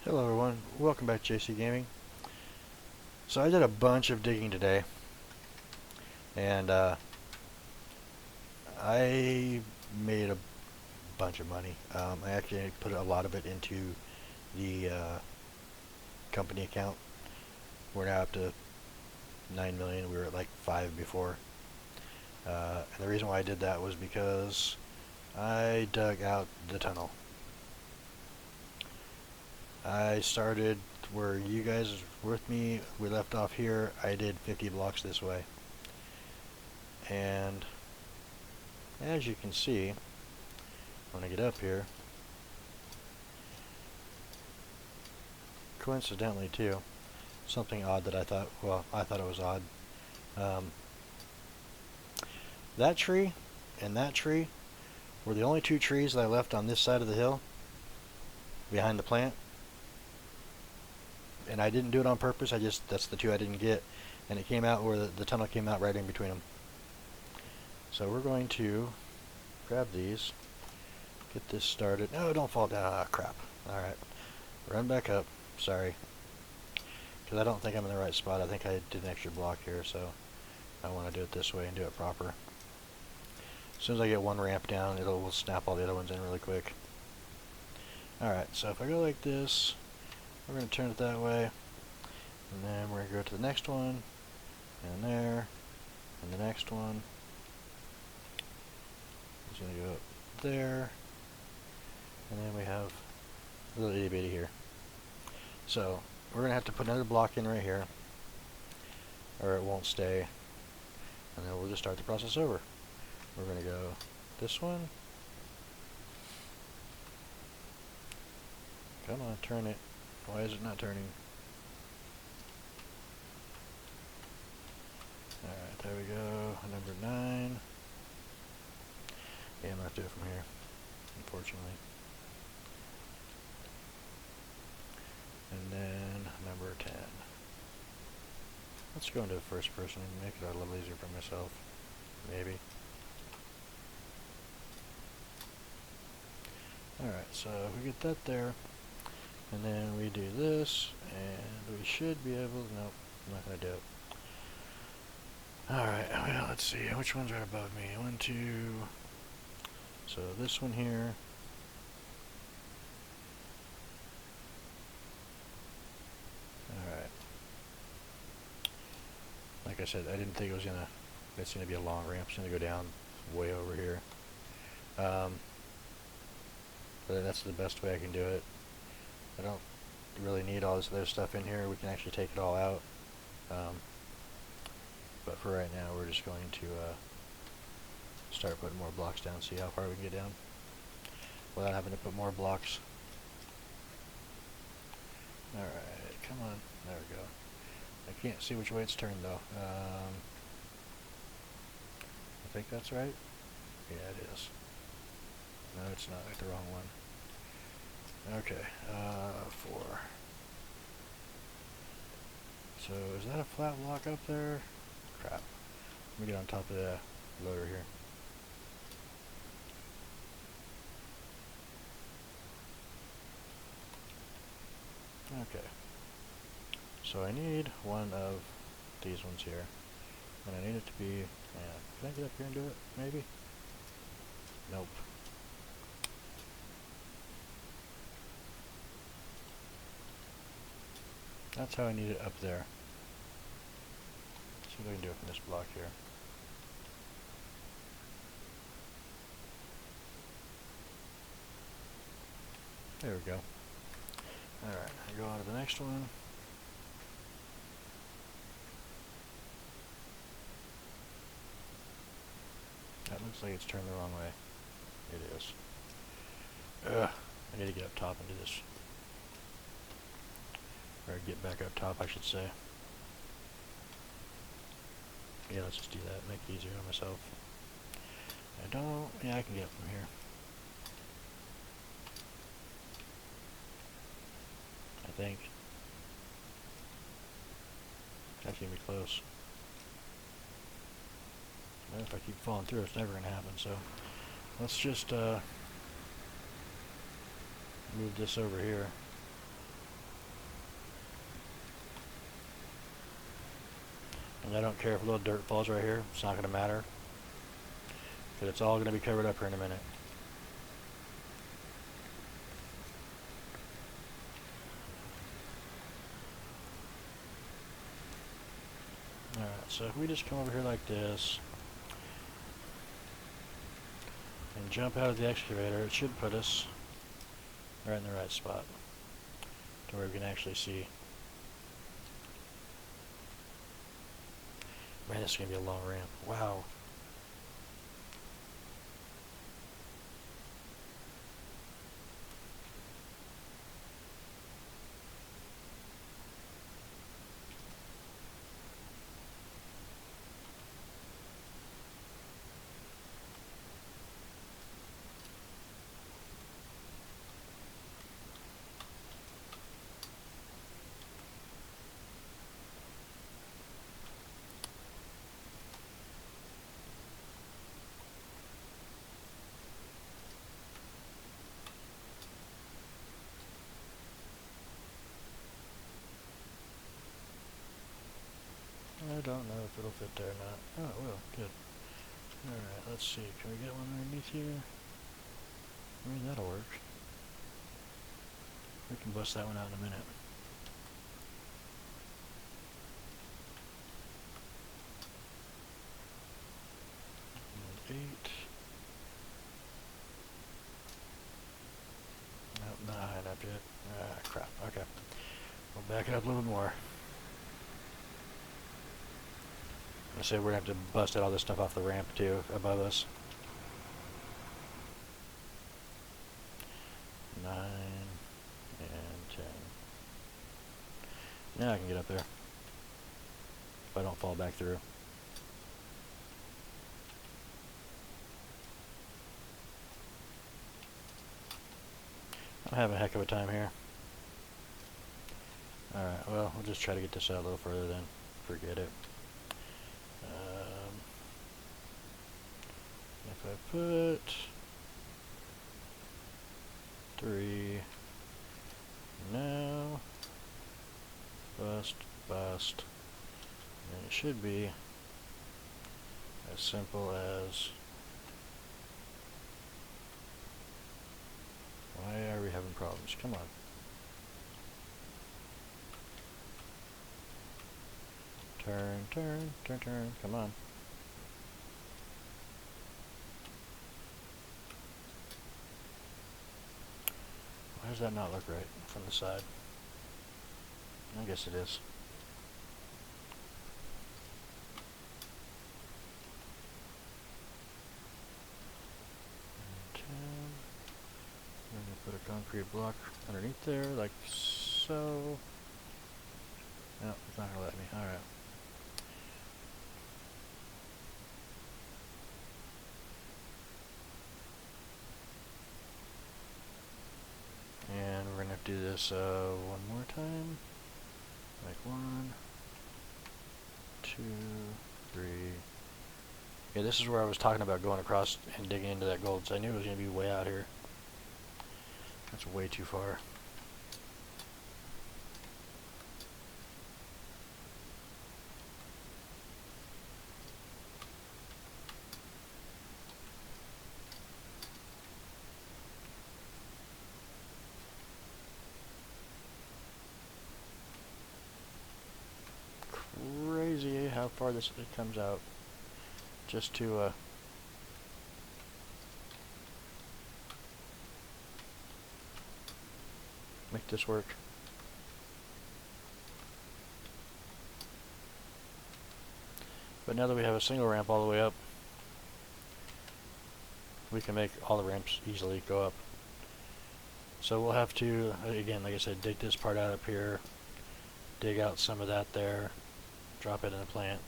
Hello everyone, welcome back to JC Gaming. So I did a bunch of digging today, and I made a bunch of money. I actually put a lot of it into the company account. We're now up to 9 million. We were at like 5 before. And the reason why I did that was because I dug out the tunnel. I started where you guys were with me. We left off here. I did 50 blocks this way. And as you can see, when I get up here, coincidentally too, something odd that I thought it was odd. Um, that tree and that tree were the only two trees that I left on this side of the hill behind the plant. And I didn't do it on purpose. That's the two I didn't get. And it came out where the tunnel came out right in between them. So we're going to grab these, get this started. No, don't fall down. Ah, crap. Alright. Run back up. Sorry. Because I don't think I'm in the right spot. I think I did an extra block here, so I want to do it this way and do it proper. As soon as I get one ramp down, will snap all the other ones in really quick. Alright, so if I go like this, we're going to turn it that way, and then we're going to go to the next one, and there, and the next one. It's going to go up there, and then we have a little itty bitty here. So we're going to have to put another block in right here, or it won't stay, and then we'll just start the process over. We're going to go this one. Come on, turn it. Why is it not turning? Alright, there we go. Number 9. Yeah, I'm going to have to do it from here, unfortunately. And then number 10. Let's go into the first person and make it a little easier for myself. Maybe. Alright, so if we get that there, and then we do this, and we should be able to, nope, I'm not going to do it. Alright, well, let's see, which one's right above me? 1, 2, so this one here. Alright. Like I said, I didn't think it's going to be a long ramp. It's going to go down way over here. But that's the best way I can do it. I don't really need all this other stuff in here. We can actually take it all out. But for right now, we're just going to start putting more blocks down, see how far we can get down without having to put more blocks. Alright, come on. There we go. I can't see which way it's turned though. I think that's right. Yeah, it is. No, it's not. Like the wrong one. Okay, 4. So is that a flat block up there? Crap. Let me get on top of the loader here. Okay. So I need one of these ones here. And I need it to be, can I get up here and do it? Maybe? Nope. That's how I need it up there. See what I can do from this block here. There we go. Alright, I go on to the next one. That looks like it's turned the wrong way. It is. Ugh, I need to get up top and do this. Or get back up top, I should say. Yeah, let's just do that, make it easier on myself. Yeah, I can get up from here. I think. That's gonna be close. And if I keep falling through, it's never gonna happen, so let's just move this over here. And I don't care if a little dirt falls right here. It's not going to matter. Because it's all going to be covered up here in a minute. Alright, so if we just come over here like this and jump out of the excavator, it should put us right in the right spot to where we can actually see. Man, this is going to be a long ramp. Wow. I don't know if it'll fit there or not. Oh, it will. Good. Alright, let's see. Can we get one underneath here? Maybe that'll work. We can bust that one out in a minute. And 8. Nope, not high enough yet. Ah, crap. Okay. We'll back it up a little bit more. I say we're going to have to bust all this stuff off the ramp too, above us. 9 and 10. Now I can get up there. If I don't fall back through. I'm having a heck of a time here. Alright, well, we'll just try to get this out a little further then. Forget it. If I put 3 now, bust, and it should be as simple as, why are we having problems? Come on. Turn, come on. Why does that not look right from the side? I guess it is. And 10. We're going to put a concrete block underneath there, like so. No, it's not going to let me. Alright. And we're going to have to do this one more time. Like 1, 2, 3. Yeah, this is where I was talking about going across and digging into that gold. So I knew it was going to be way out here. That's way too far. Crazy how far this comes out just to make this work. But now that we have a single ramp all the way up, we can make all the ramps easily go up. So we'll have to, again, like I said, dig this part out up here, dig out some of that there, drop it in the plant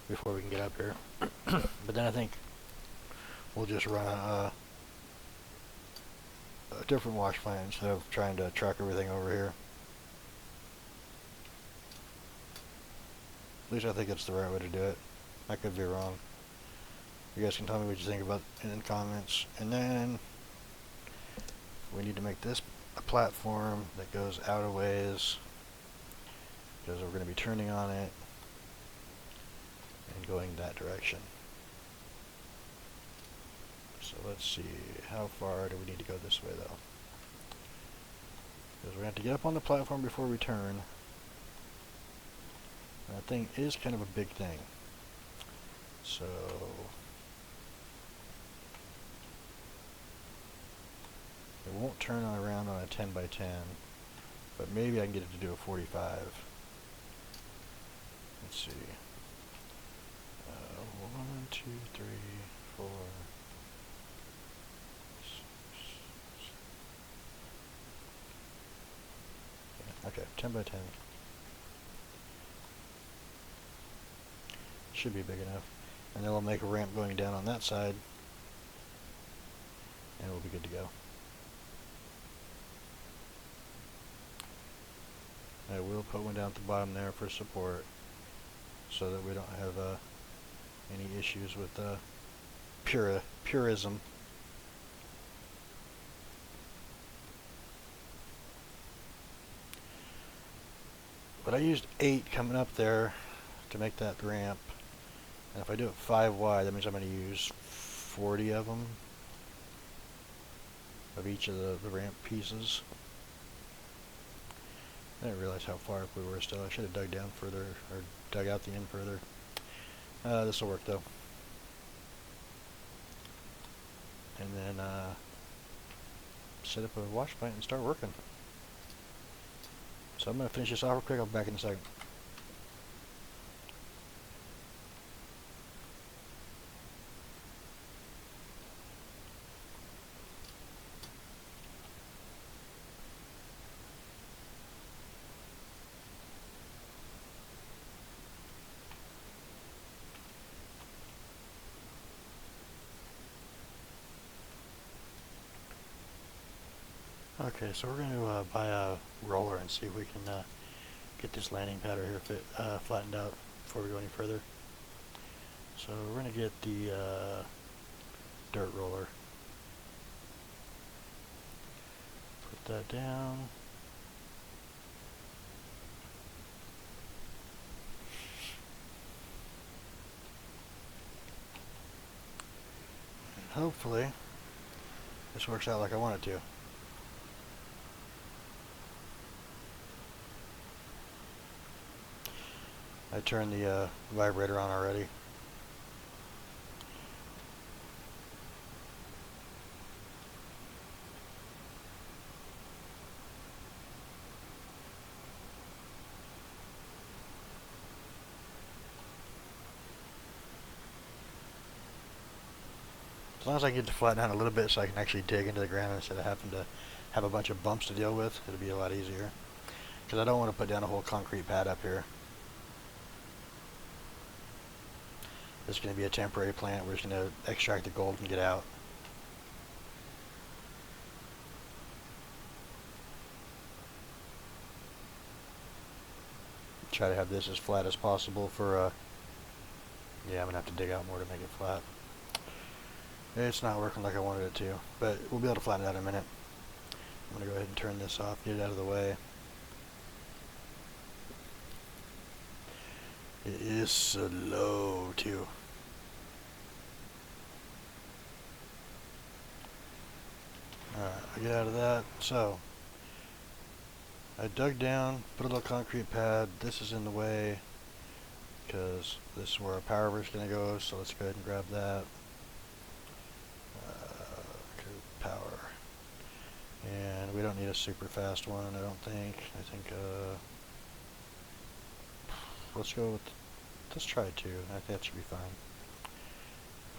before we can get up here. But then I think we'll just run a different wash plant instead of trying to truck everything over here. At least I think it's the right way to do it. I could be wrong. You guys can tell me what you think about it in the comments. And then we need to make this a platform that goes out a ways, because we're going to be turning on it. and going that direction. So let's see, how far do we need to go this way though? Because we're going to have to get up on the platform before we turn. And that thing is kind of a big thing. So it won't turn around on a 10 by 10, but maybe I can get it to do a 45. Let's see. 1, 2, 3, 4. Yeah, okay, 10 by 10. Should be big enough. And then we'll make a ramp going down on that side, and we'll be good to go. I will put one down at the bottom there for support, so that we don't have any issues with purism. But I used 8 coming up there to make that ramp, and if I do it 5 wide, that means I'm going to use 40 of them, of each of the ramp pieces. I didn't realize how far up we were still. I should have dug down further, or dug out the end further. This will work though. And then set up a wash plant and start working. So I'm going to finish this off real quick. I'll be back in a second. Okay, so we're going to buy a roller and see if we can get this landing pad right here flattened out before we go any further. So we're going to get the dirt roller. Put that down. And hopefully this works out like I want it to. I turned the vibrator on already. As long as I can get to flatten out a little bit so I can actually dig into the ground instead of having to have a bunch of bumps to deal with, it'll be a lot easier. Because I don't want to put down a whole concrete pad up here. This is going to be a temporary plant. We're just going to extract the gold and get out. Try to have this as flat as possible for, yeah, I'm going to have to dig out more to make it flat. It's not working like I wanted it to, but we'll be able to flatten it out in a minute. I'm going to go ahead and turn this off, get it out of the way. It is slow, too. Alright, I get out of that. So, I dug down, put a little concrete pad. This is in the way because this is where our power is going to go, so let's go ahead and grab that. Power. And we don't need a super fast one, I don't think. I think, let's go with, let's try 2. I think that should be fine.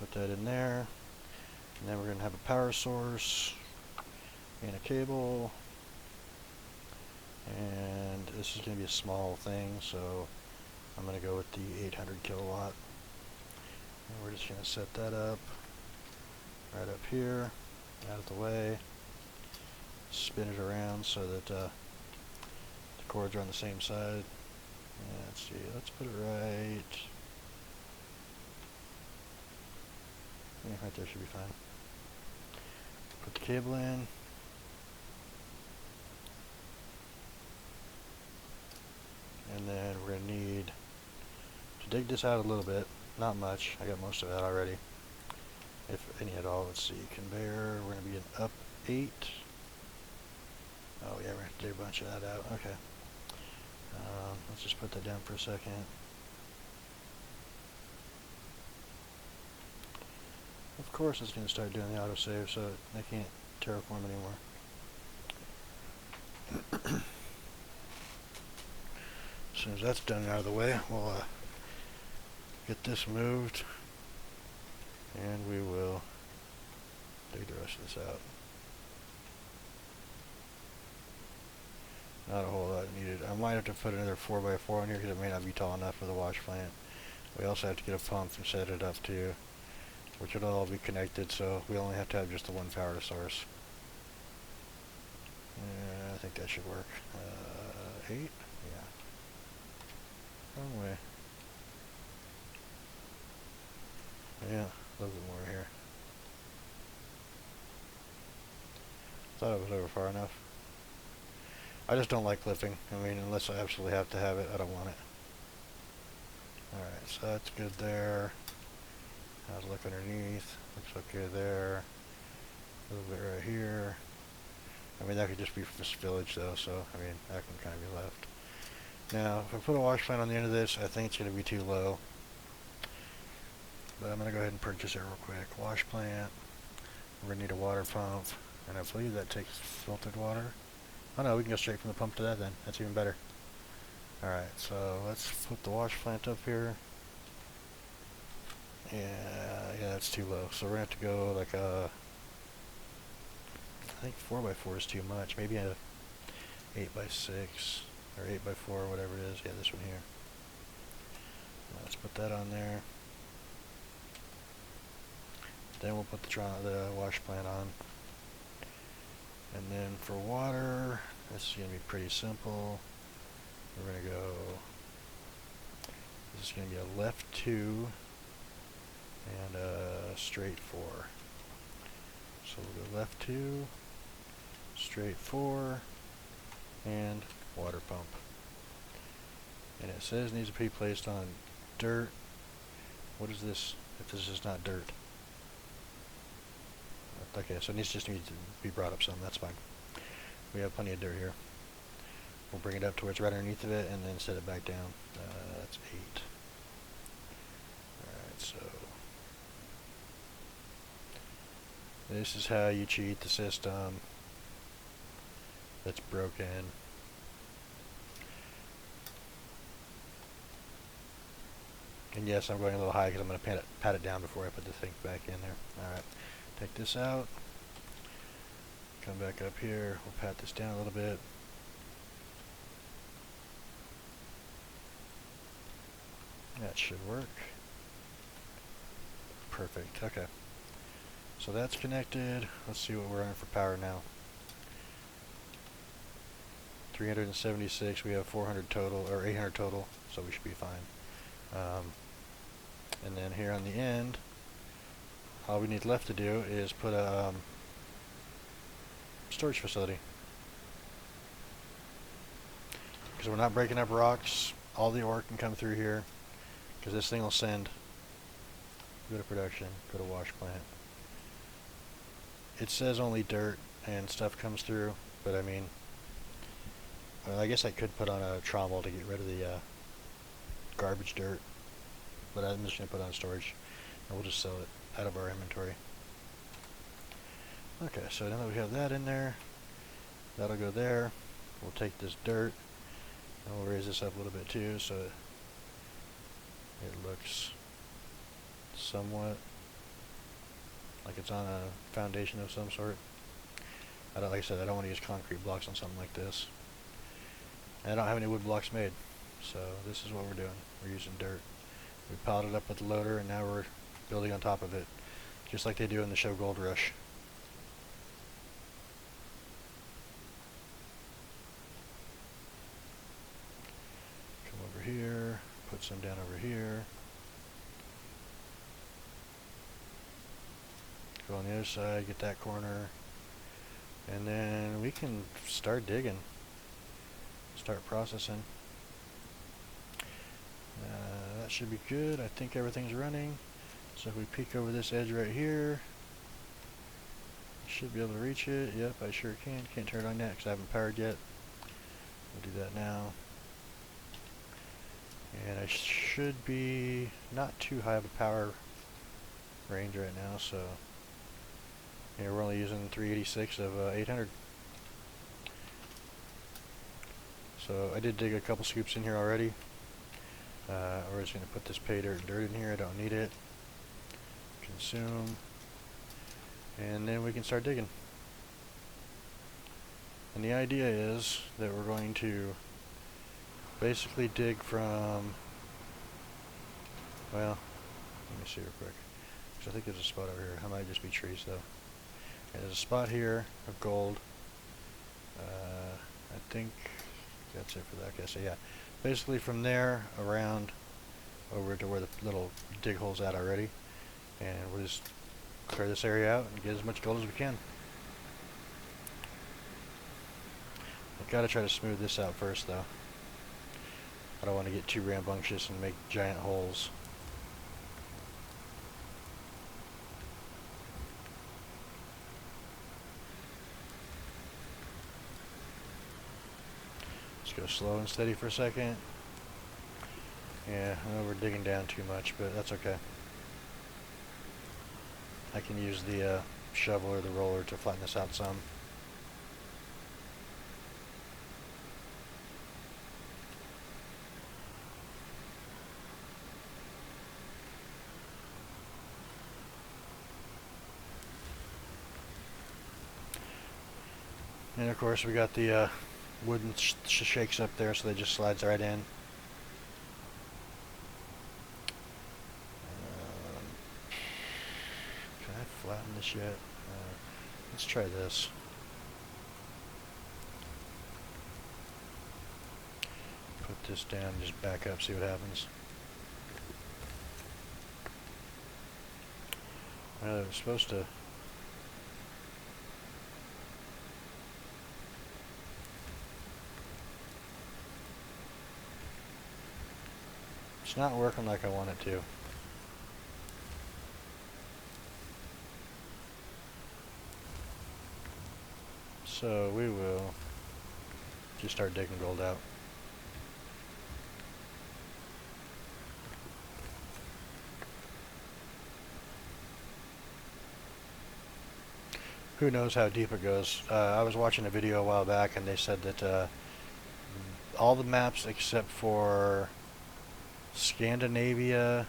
Put that in there. And then we're going to have a power source and a cable. And this is going to be a small thing, so I'm going to go with the 800 kilowatt. And we're just going to set that up right up here, out of the way. Spin it around so that the cords are on the same side. Yeah, let's see, let's put it right. Yeah, right there should be fine. Put the cable in. And then we're going to need to dig this out a little bit. not much. I got most of that already. If any at all. Let's see. Conveyor, we're going to be an up 8. Oh yeah, we're going to do a bunch of that out. Okay. Let's just put that down for a second. Of course it's going to start doing the autosave, so I can't terraform anymore. As soon as that's done and out of the way, we'll get this moved, and we will dig the rest of this out. Not a whole lot needed. I might have to put another 4x4 in here because it may not be tall enough for the wash plant. We also have to get a pump and set it up too, which will all be connected, so we only have to have just the one power source. I think that should work. 8? Yeah. Wrong way. Yeah, a little bit more here. Thought it was over far enough. I just don't like lifting. I mean, unless I absolutely have to have it, I don't want it. Alright, so that's good there. How's it look underneath? Looks okay there. A little bit right here. I mean, that could just be for this village though, so, I mean, that can kind of be left. Now, if I put a wash plant on the end of this, I think it's going to be too low. But I'm going to go ahead and purchase it real quick. Wash plant. We're going to need a water pump. And I believe that takes filtered water. Oh no, we can go straight from the pump to that then. That's even better. Alright, so let's put the wash plant up here. Yeah, that's too low. So we're going to have to go like a... I think 4x4 is too much. Maybe a 8x6 or 8x4, whatever it is. Yeah, this one here. Let's put that on there. Then we'll put the wash plant on. And then for water, this is going to be pretty simple. We're going to go, this is going to be a left 2 and a straight 4. So we'll go left 2, straight 4, and water pump. And it says it needs to be placed on dirt. What is this if this is not dirt? Okay, so it needs to be brought up some. That's fine. We have plenty of dirt here. We'll bring it up to where it's right underneath of it and then set it back down. That's 8. Alright, so this is how you cheat the system that's broken. And yes, I'm going a little high because I'm going to pat it down before I put the thing back in there. Alright, take this out. Come back up here. We'll pat this down a little bit. That should work. Perfect. Okay. So that's connected. Let's see what we're on for power now. 376. We have 400 total, or 800 total, so we should be fine. And then here on the end, all we need left to do is put a storage facility. Because we're not breaking up rocks, all the ore can come through here. Because this thing will send, go to production, go to wash plant. It says only dirt and stuff comes through, but I mean, I guess I could put on a trommel to get rid of the garbage dirt, but I'm just going to put on storage, and we'll just sell it out of our inventory. Okay, so now that we have that in there, that'll go there. We'll take this dirt, and we'll raise this up a little bit too, so it looks somewhat like it's on a foundation of some sort. Like I said, I don't want to use concrete blocks on something like this. And I don't have any wood blocks made, so this is what we're doing. We're using dirt. We piled it up with the loader, and now we're building on top of it, just like they do in the show Gold Rush. Come over here, put some down over here. Go on the other side, get that corner, and then we can start digging, start processing. That that should be good. I think everything's running. So if we peek over this edge right here, should be able to reach it. Yep, I sure can. Can't turn it on yet because I haven't powered yet. We'll do that now. And I should be not too high of a power range right now, so yeah, we're only using 386 of 800. So I did dig a couple scoops in here already. We're just going to put this pay dirt in here. I don't need it. Consume. And then we can start digging. And the idea is that we're going to basically dig from, well, let me see real quick. Because I think there's a spot over here. It might just be trees though. Okay, there's a spot here of gold. I think that's it for that. Okay, so yeah. Basically from there around over to where the little dig hole's at already. And we'll just clear this area out and get as much gold as we can. I've got to try to smooth this out first though. I don't want to get too rambunctious and make giant holes. Let's go slow and steady for a second. Yeah, I know we're digging down too much, but that's okay. I can use the shovel or the roller to flatten this out some. And of course we got the wooden shakes up there, so they just slides right in. Can I flatten this yet? Let's try this. Put this down, just back up, see what happens. Well, it was supposed to. It's not working like I want it to. So we will just start digging gold out. Who knows how deep it goes. I was watching a video a while back and they said that all the maps except for Scandinavia,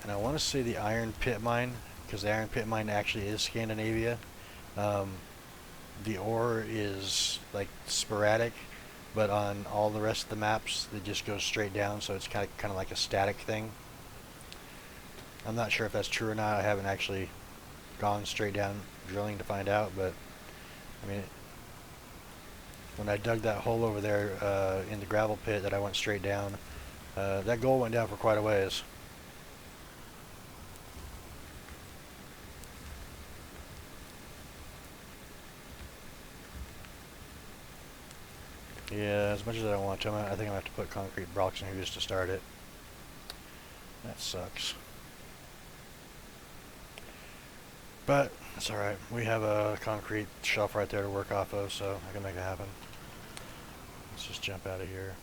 and I want to say the Iron Pit Mine, because the Iron Pit Mine actually is Scandinavia. The ore is like sporadic, but on all the rest of the maps it just goes straight down, so it's kind of like a static thing. I'm not sure if that's true or not. I haven't actually gone straight down drilling to find out, but I mean, when I dug that hole over there in the gravel pit that I went straight down, that gold went down for quite a ways. Yeah, as much as I don't want to, I think I'm going to have to put concrete blocks in here just to start it. That sucks. But it's alright. We have a concrete shelf right there to work off of, so I can make it happen. Let's just jump out of here.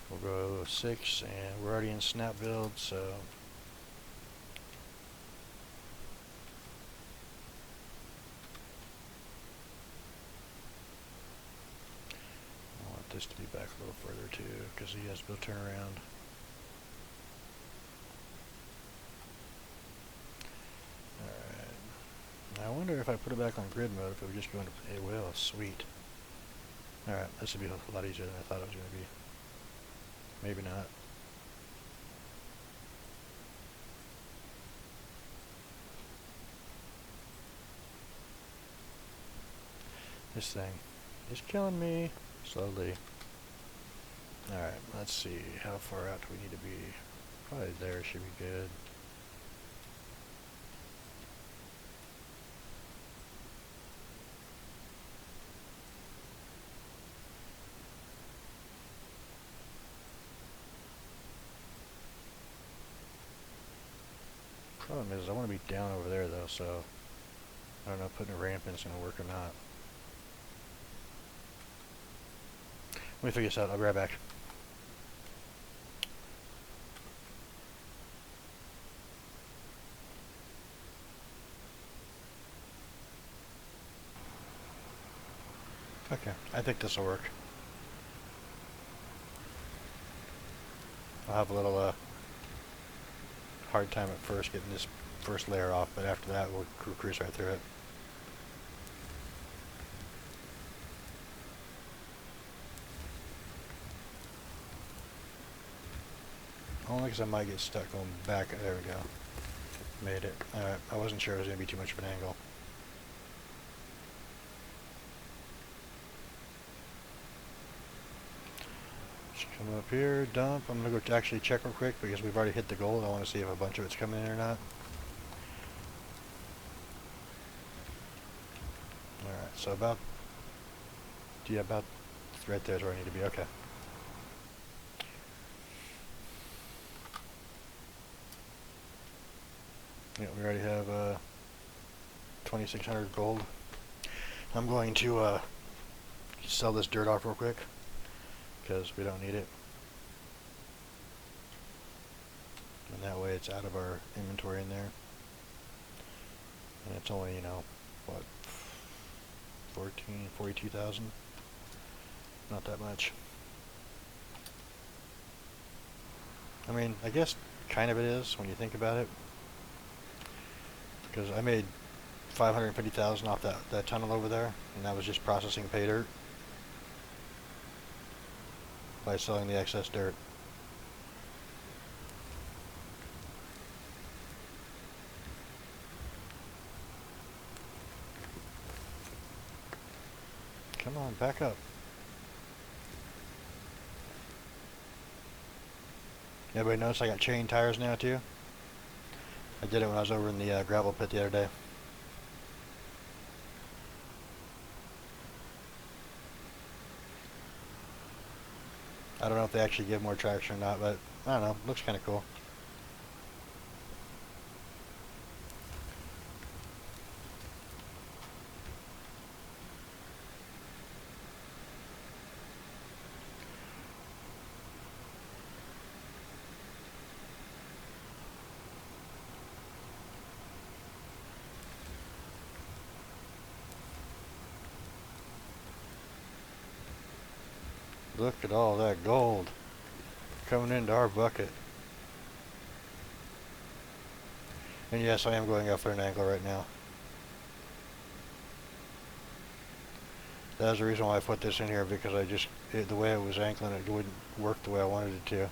We'll go 6, and we're already in snap build, so I want this to be back a little further too, because he has to turn around. Alright. I wonder if I put it back on grid mode, if it would just go into, it will, sweet. Alright, this would be a lot easier than I thought it was going to be. Maybe not. This thing is killing me slowly. Alright, let's see. How far out do we need to be? Probably there should be good. Problem is, I want to be down over there though, so I don't know if putting a ramp in is going to work or not. Let me figure this out. I'll be right back. Okay, I think this will work. I'll have a little hard time at first getting this first layer off, but after that we'll cruise right through it. Only because I might get stuck going back. There we go. Made it. Alright, I wasn't sure it was going to be too much of an angle. Just come up here, dump. I'm going to go actually check real quick because we've already hit the gold. I want to see if a bunch of it's coming in or not. Alright, so about right there is where I need to be. Okay. Yeah, we already have 2,600 gold. I'm going to sell this dirt off real quick because we don't need it. And that way it's out of our inventory in there. And it's only, you know, what, 42,000? Not that much. I mean, I guess kind of it is when you think about it. Because I made 550,000 off that tunnel over there, and that was just processing pay dirt by selling the excess dirt. Come on, back up. Everybody notice I got chain tires now too? I did it when I was over in the gravel pit the other day. I don't know if they actually give more traction or not, but I don't know, looks kind of cool. Look at all that gold coming into our bucket. And yes, I am going up at an angle right now. That was the reason why I put this in here, because the way it was angling, it wouldn't work the way I wanted it to.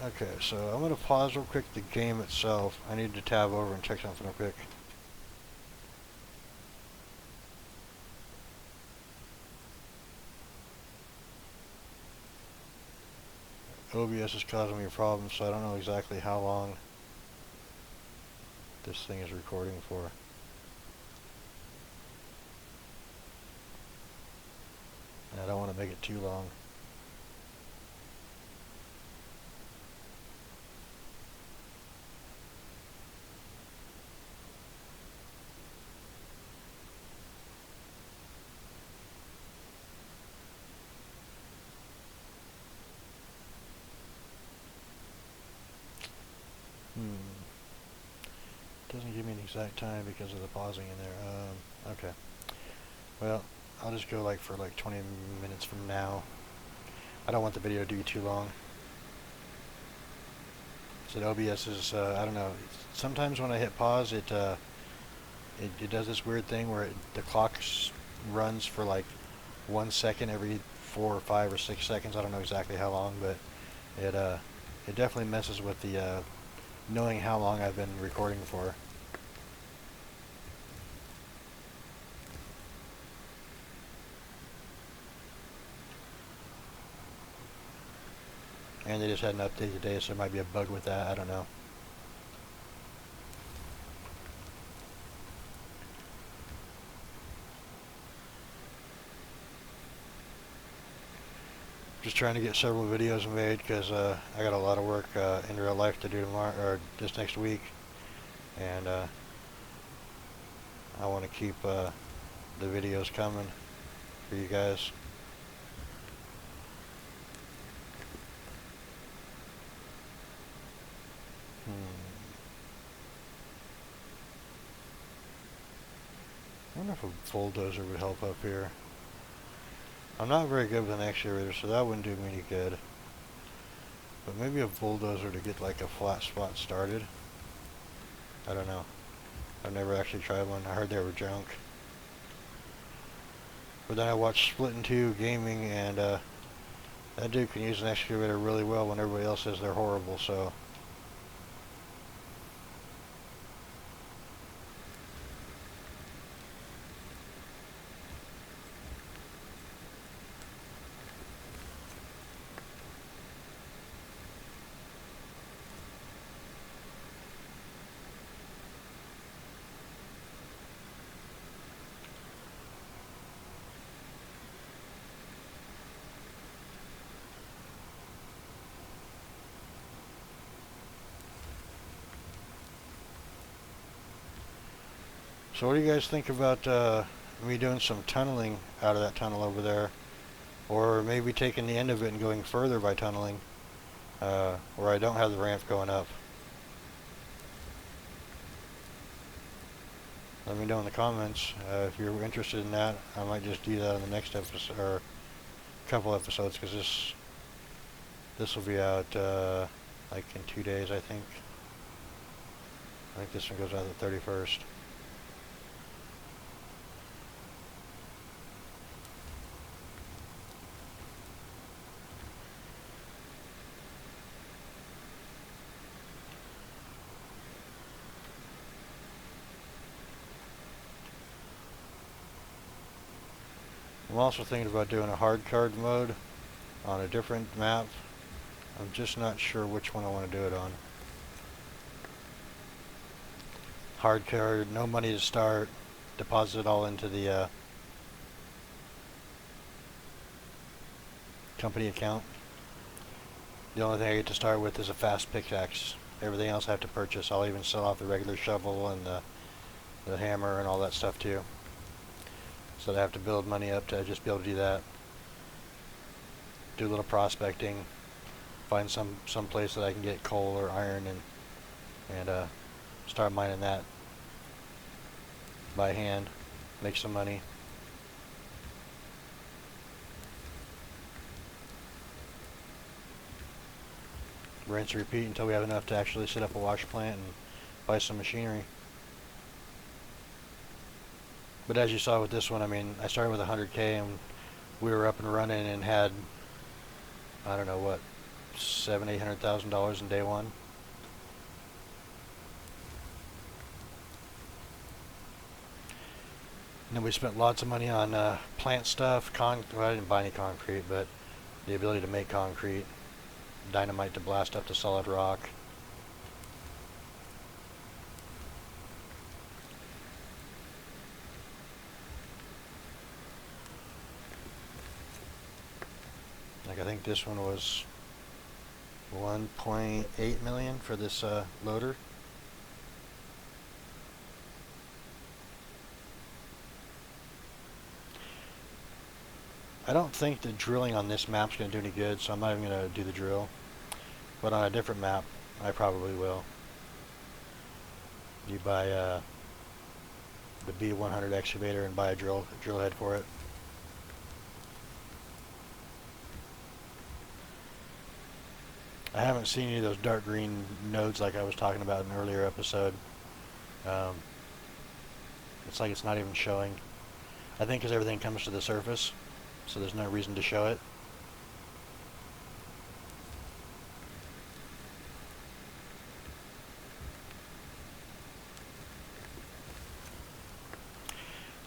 Okay, so I'm going to pause real quick the game itself. I need to tab over and check something real quick. OBS is causing me problems, so I don't know exactly how long this thing is recording for. And I don't want to make it too long. Doesn't give me an exact time because of the pausing in there. Okay. Well, I'll just go for 20 minutes from now. I don't want the video to be too long. So OBS is, I don't know. Sometimes when I hit pause, it does this weird thing where the clock runs for 1 second every 4 or 5 or 6 seconds. I don't know exactly how long, but it definitely messes with the knowing how long I've been recording for. And they just had an update today, so there might be a bug with that. I don't know. Just trying to get several videos made because I got a lot of work in real life to do tomorrow or this next week, and I want to keep the videos coming for you guys. I wonder if a bulldozer would help up here. I'm not very good with an excavator, so that wouldn't do me any good. But maybe a bulldozer to get like a flat spot started. I don't know. I've never actually tried one. I heard they were junk. But then I watched Split in Two Gaming, and that dude can use an excavator really well when everybody else says they're horrible, so... So what do you guys think about me doing some tunneling out of that tunnel over there? Or maybe taking the end of it and going further by tunneling, where I don't have the ramp going up. Let me know in the comments if you're interested in that. I might just do that in the next episode, or a couple episodes, because this will be out like in 2 days, I think. I think this one goes out the 31st. I'm also thinking about doing a hard card mode on a different map. I'm just not sure which one I want to do it on. Hard card, no money to start, deposit it all into the company account. The only thing I get to start with is a fast pickaxe. Everything else I have to purchase. I'll even sell off the regular shovel and the hammer and all that stuff too. So I have to build money up to just be able to do that. Do a little prospecting, find some place that I can get coal or iron and start mining that by hand, make some money. Rinse and repeat until we have enough to actually set up a wash plant and buy some machinery. But as you saw with this one, I mean, I started with 100K and we were up and running and had, I don't know what, $700,000-800,000 in day one. And then we spent lots of money on plant stuff, well, I didn't buy any concrete, but the ability to make concrete, dynamite to blast up the solid rock. Like I think this one was 1.8 million for this loader. I don't think the drilling on this map's going to do any good, so I'm not even going to do the drill. But on a different map, I probably will. You buy the B100 excavator and buy a drill head for it. I haven't seen any of those dark green nodes like I was talking about in an earlier episode. It's like it's not even showing. I think because everything comes to the surface, so there's no reason to show it.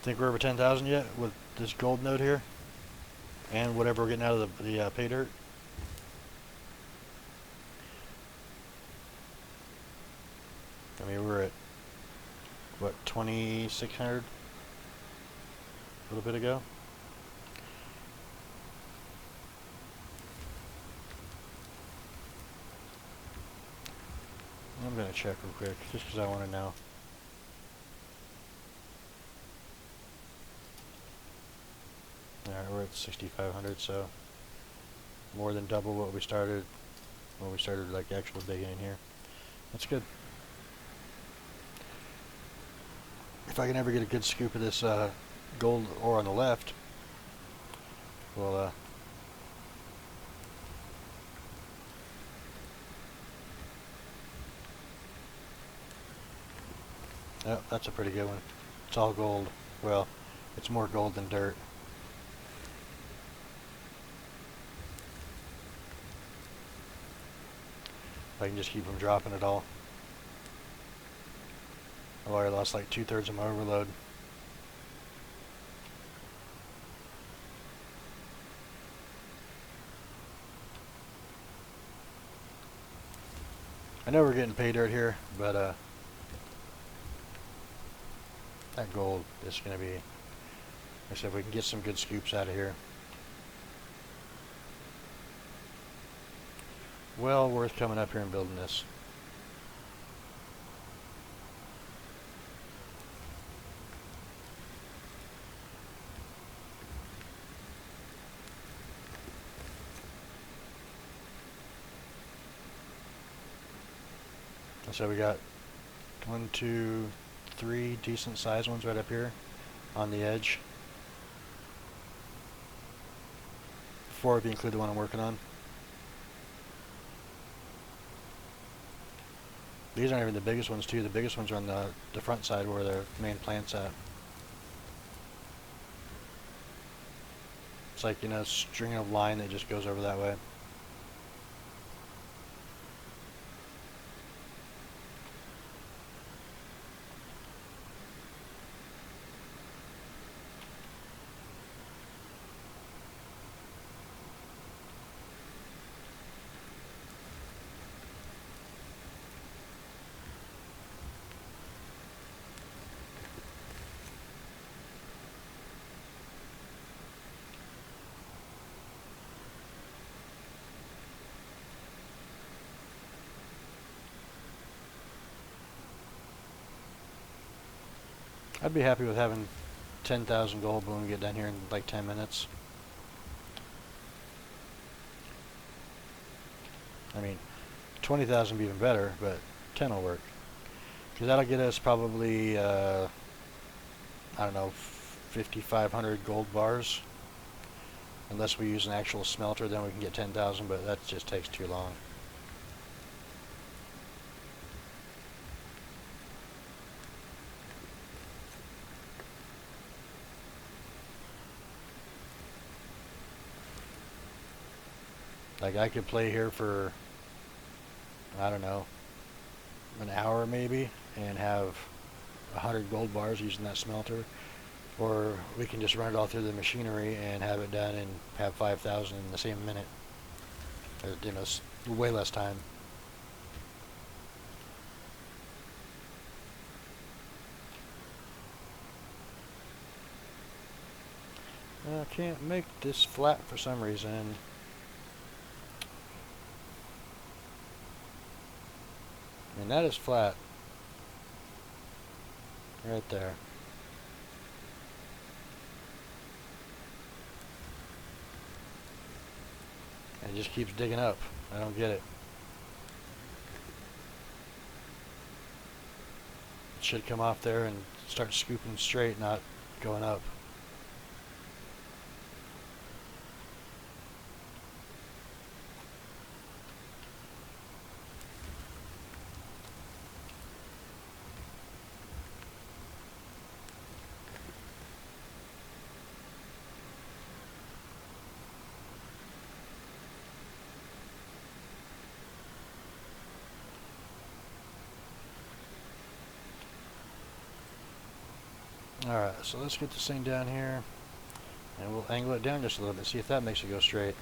Think we're over 10,000 yet with this gold node here? And whatever we're getting out of the pay dirt? I mean, we're at, what, 2,600 a little bit ago? I'm going to check real quick, just because I want to know. Alright, we're at 6,500, so more than double what we started when we started like actual digging in here. That's good. If I can ever get a good scoop of this gold ore on the left, we'll oh, that's a pretty good one. It's all gold. Well, it's more gold than dirt. If I can just keep them dropping it all. I've already lost like 2/3 of my overload. I know we're getting pay dirt here, but that gold is going to be, like I said, we can get some good scoops out of here. Well worth coming up here and building this. So we got 1, 2, 3 decent sized ones right up here on the edge. 4 if you include the one I'm working on. These aren't even the biggest ones too. The biggest ones are on the front side where the main plant's at. It's like, you know, a string of line that just goes over that way. I'd be happy with having 10,000 gold when we get down here in like 10 minutes. I mean, 20,000 would be even better, but 10 will work. Because that'll get us probably, I don't know, 5,500 gold bars. Unless we use an actual smelter, then we can get 10,000, but that just takes too long. Like, I could play here for, I don't know, an hour maybe, and have 100 gold bars using that smelter. Or we can just run it all through the machinery and have it done and have 5,000 in the same minute. Or, you know, way less time. I can't make this flat for some reason. And that is flat. Right there. And it just keeps digging up. I don't get it. It should come off there and start scooping straight, not going up. Alright, so let's get this thing down here, and we'll angle it down just a little bit, see if that makes it go straight.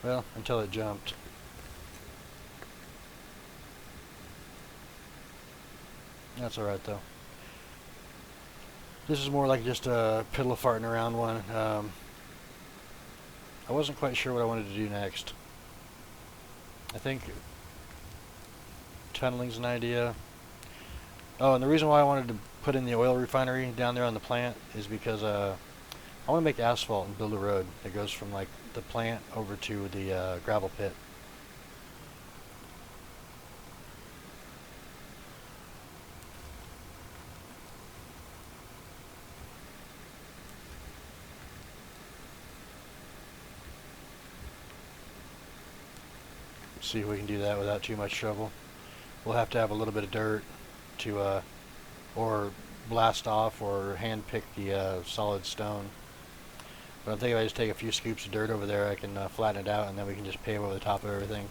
Well, until it jumped. That's alright though. This is more like just a piddle farting around one. I wasn't quite sure what I wanted to do next. I think tunneling's an idea. Oh, and the reason why I wanted to put in the oil refinery down there on the plant is because I want to make asphalt and build a road that goes from like the plant over to the gravel pit. See if we can do that without too much trouble. We'll have to have a little bit of dirt to or blast off or hand pick the solid stone. But I'm thinking if I just take a few scoops of dirt over there, I can flatten it out, and then we can just pave over the top of everything.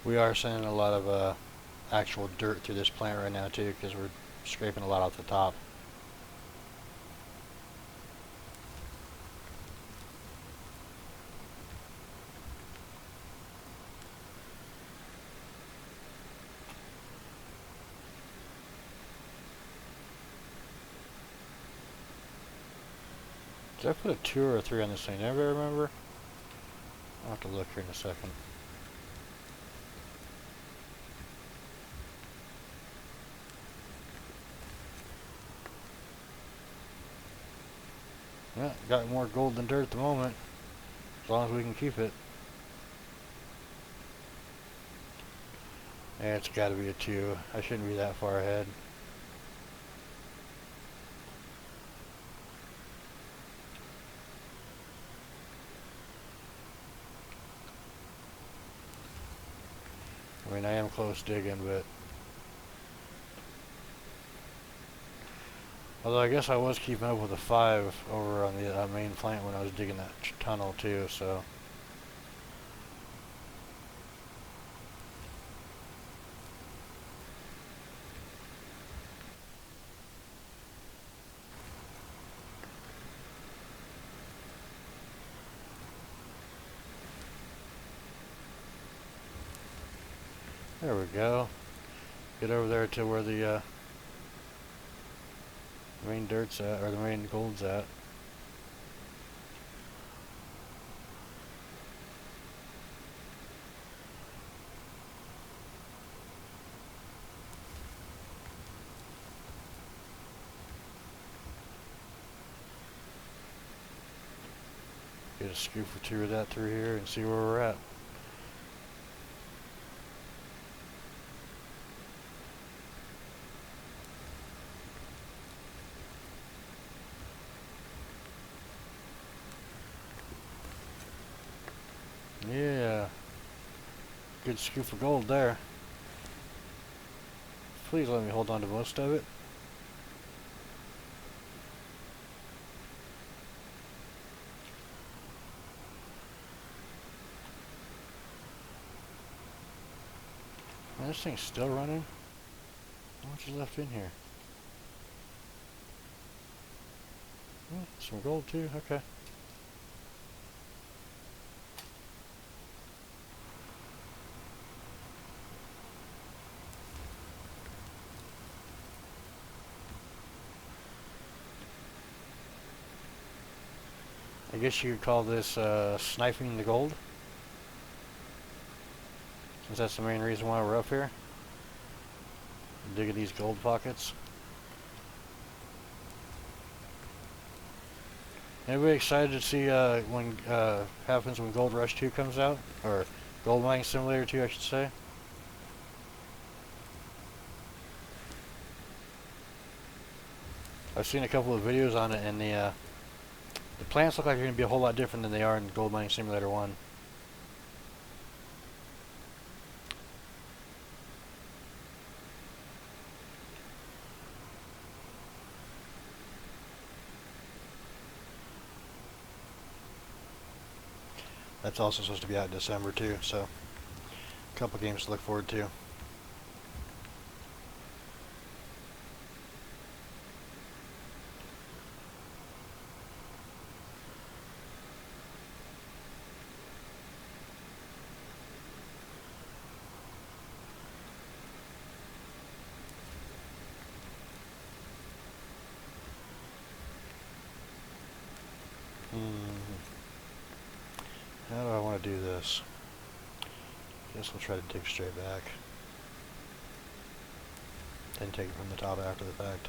We are sending a lot of actual dirt through this plant right now too, because we're scraping a lot off the top. Did I put a 2 or a 3 on this thing? Never remember. I'll have to look here in a second. Yeah, got more gold than dirt at the moment, as long as we can keep it. Yeah, it's got to be a 2. I shouldn't be that far ahead. I mean, I am close digging, but... Although I guess I was keeping up with a 5 over on the main plant when I was digging that tunnel too, so... There we go. Get over there to where the main dirt's at, or the main gold's at. Get a scoop or 2 of that through here and see where we're at. Yeah, good scoop of gold there. Please let me hold on to most of it. Man, this thing's still running. How much is left in here? Oh, some gold too, okay. I guess you could call this sniping the gold, since that's the main reason why we're up here, digging these gold pockets. Anybody excited to see when happens when Gold Rush 2 comes out, or Gold Mining Simulator 2, I should say? I've seen a couple of videos on it, and the plants look like they're going to be a whole lot different than they are in Gold Mining Simulator 1. That's also supposed to be out in December too, so a couple games to look forward to. How do I want to do this? Guess we'll try to dig straight back. Then take it from the top after the fact.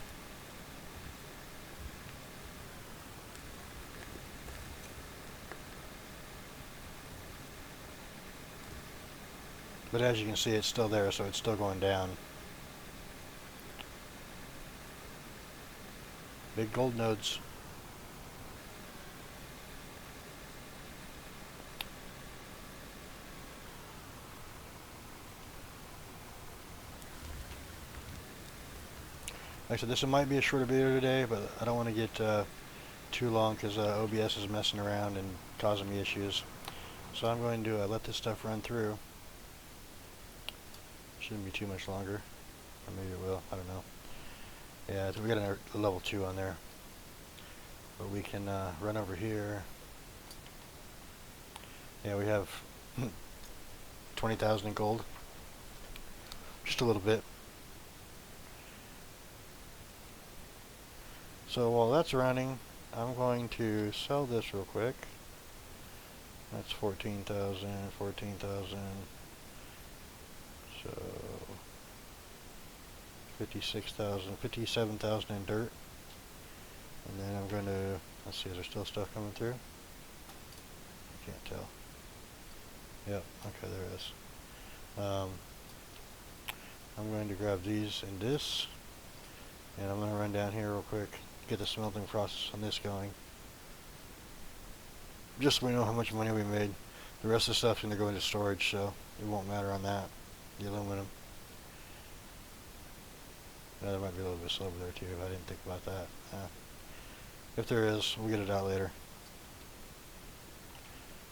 But as you can see, it's still there, so it's still going down. Big gold nodes. Like I said, this might be a shorter video today, but I don't want to get too long because OBS is messing around and causing me issues. So I'm going to let this stuff run through. Shouldn't be too much longer. Or maybe it will. I don't know. Yeah, we got a level 2 on there. But we can run over here. Yeah, we have 20,000 in gold. Just a little bit. So while that's running, I'm going to sell this real quick. That's 14,000, 14,000. So 56,000, 57,000 in dirt. And then I'm going to, let's see, is there still stuff coming through? I can't tell. Yep, okay, there is. I'm going to grab these and this. And I'm going to run down here real quick, get the smelting process on this going. Just so we know how much money we made. The rest of the stuff's going to go into storage, so it won't matter on that. The aluminum. Yeah, there might be a little bit of silver there too, if I didn't think about that. If there is, we'll get it out later.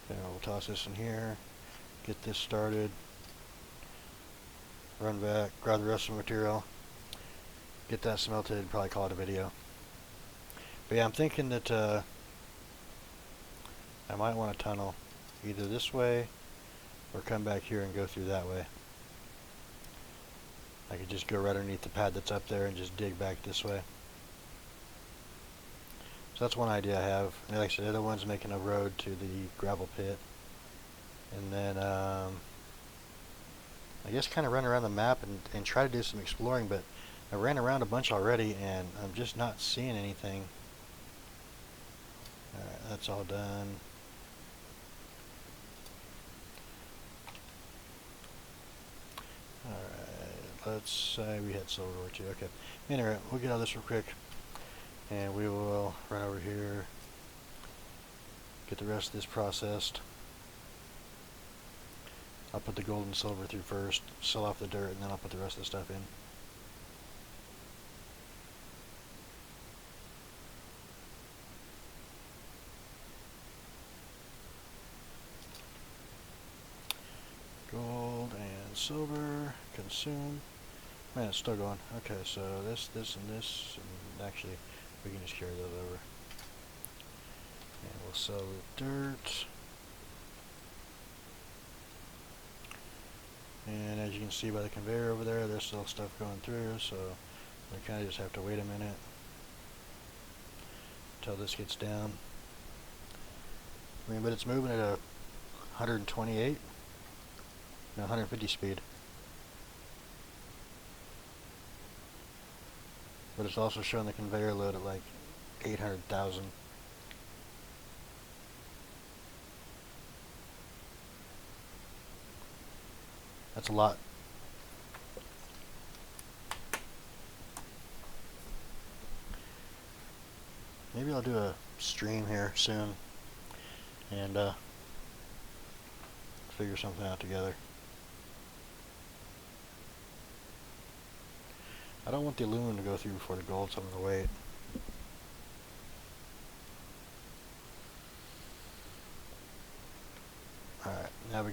Okay, we'll toss this in here, get this started, run back, grab the rest of the material, get that smelted, probably call it a video. But yeah, I'm thinking that I might want to tunnel either this way or come back here and go through that way. I could just go right underneath the pad that's up there and just dig back this way. So that's one idea I have. And like I said, the other one's making a road to the gravel pit. And then I guess kind of run around the map and try to do some exploring, but I ran around a bunch already and I'm just not seeing anything. Alright, that's all done. Alright, let's say we had silver ore too. Okay. Anyway, we'll get out of this real quick. And we will run over here, get the rest of this processed. I'll put the gold and silver through first, sell off the dirt, and then I'll put the rest of the stuff in. Gold and silver, consume. Man, it's still going. Okay, so this, and this, and actually, we can just carry those over. And we'll sell the dirt. And as you can see by the conveyor over there, there's still stuff going through, so we kind of just have to wait a minute until this gets down. I mean, but it's moving at a 128, no, 150 speed. But it's also showing the conveyor load at like 800,000. That's a lot. Maybe I'll do a stream here soon and figure something out together. I don't want the aluminum to go through before the gold, so I'm going to wait.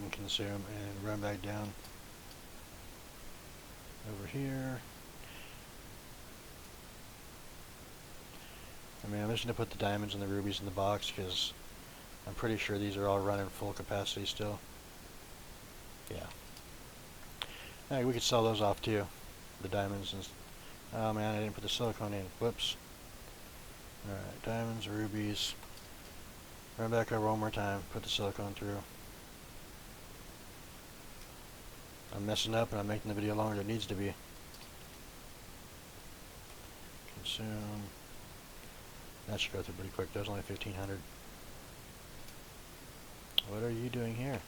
can consume, and run back down over here. I mean, I'm just going to put the diamonds and the rubies in the box because I'm pretty sure these are all running full capacity still. Yeah. Alright, we could sell those off too. The diamonds and... Oh man, I didn't put the silicone in. Whoops. Alright, diamonds, rubies. Run back over one more time. Put the silicone through. I'm messing up and I'm making the video longer than it needs to be. Consume. That should go through pretty quick. That was only 1,500. What are you doing here?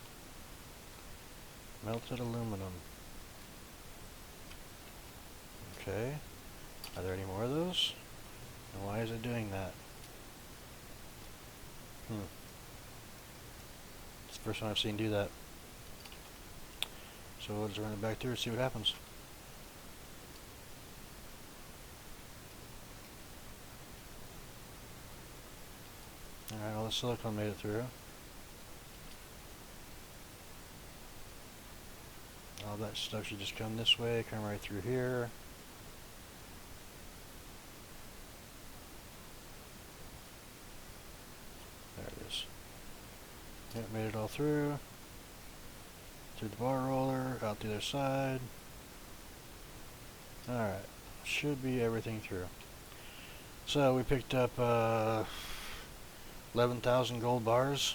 Melted aluminum. Okay. Are there any more of those? And why is it doing that? It's the first one I've seen do that. So we'll just run it back through and see what happens. Alright, all the silicone made it through. All that stuff should just come this way, come right through here. There it is. Yep, made it all through. Through the bar roller, out the other side. Alright, should be everything through. So we picked up 11,000 gold bars,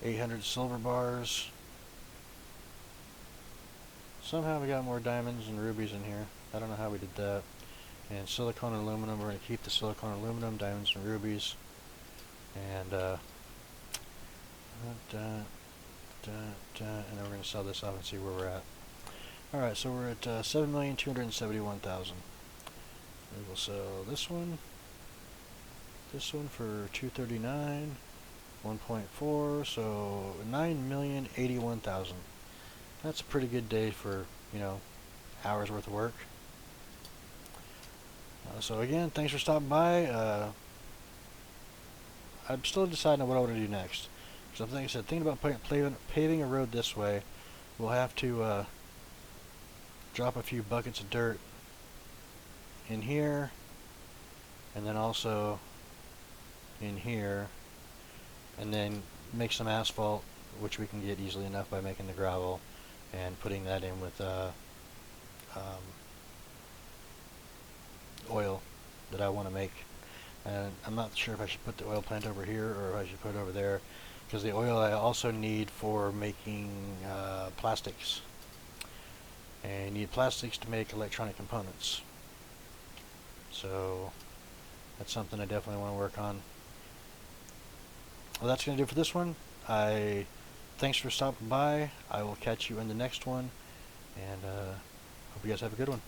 800 silver bars. Somehow we got more diamonds and rubies in here. I don't know how we did that. And silicone and aluminum, we're going to keep the silicone and aluminum, diamonds and rubies. And and then we're going to sell this off and see where we're at. Alright, so we're at 7,271,000. We will sell this one for 239, 1.4, so 9,081,000. That's a pretty good day for, you know, hours worth of work. So again, thanks for stopping by. I'm still deciding on what I want to do next. So like I said, thinking about paving a road this way, we'll have to drop a few buckets of dirt in here, and then also in here, and then make some asphalt, which we can get easily enough by making the gravel and putting that in with oil that I want to make. And I'm not sure if I should put the oil plant over here or if I should put it over there, because the oil I also need for making plastics, and you need plastics to make electronic components. So that's something I definitely want to work on. Well, that's going to do it for this one. Thanks for stopping by. I will catch you in the next one, and hope you guys have a good one.